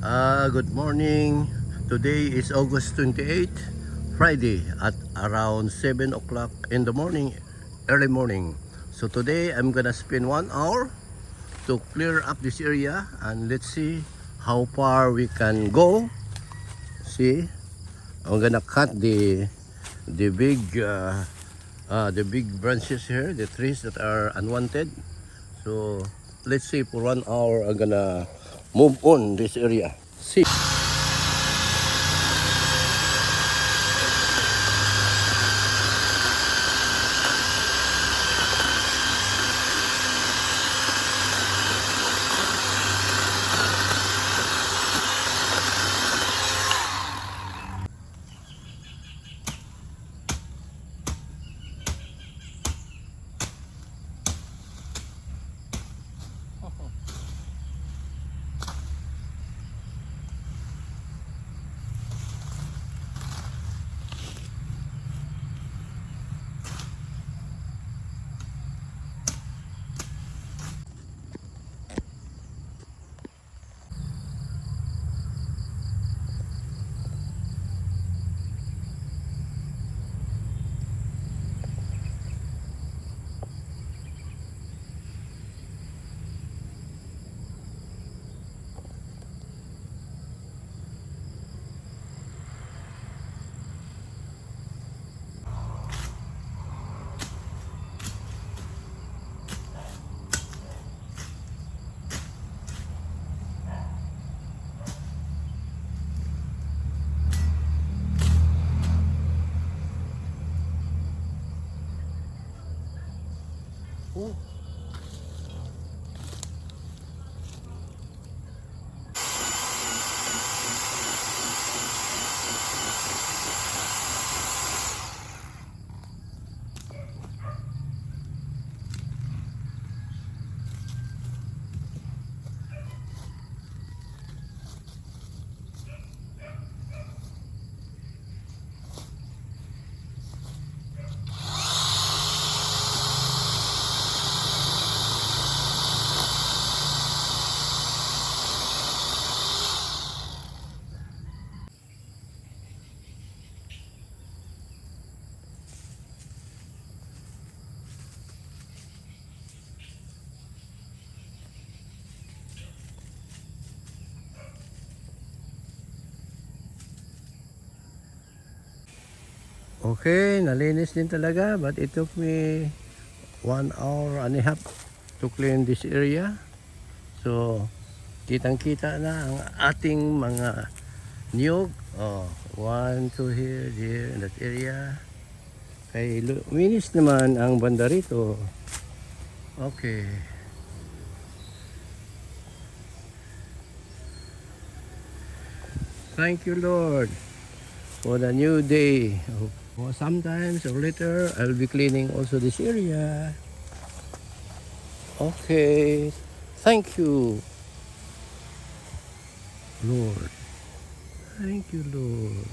Good morning. Today is August 28, Friday at around 7 o'clock in the morning, early morning. So today I'm gonna spend 1 hour to clear up this area and let's see how far we can go. See, I'm gonna cut the big branches here, the trees that are unwanted. So let's see, for 1 hour I'm gonna move on this area. See. Oh. Okay, nalinis din talaga, but it took me 1 hour and a half to clean this area. So, kitang-kita na ang ating mga niyog. Oh, one, two here, in that area. Kay luminis naman ang banda rito. Okay. Thank you, Lord, for the new day. Or sometimes or later I'll be cleaning also this area. Okay, thank you, Lord. Thank you, Lord.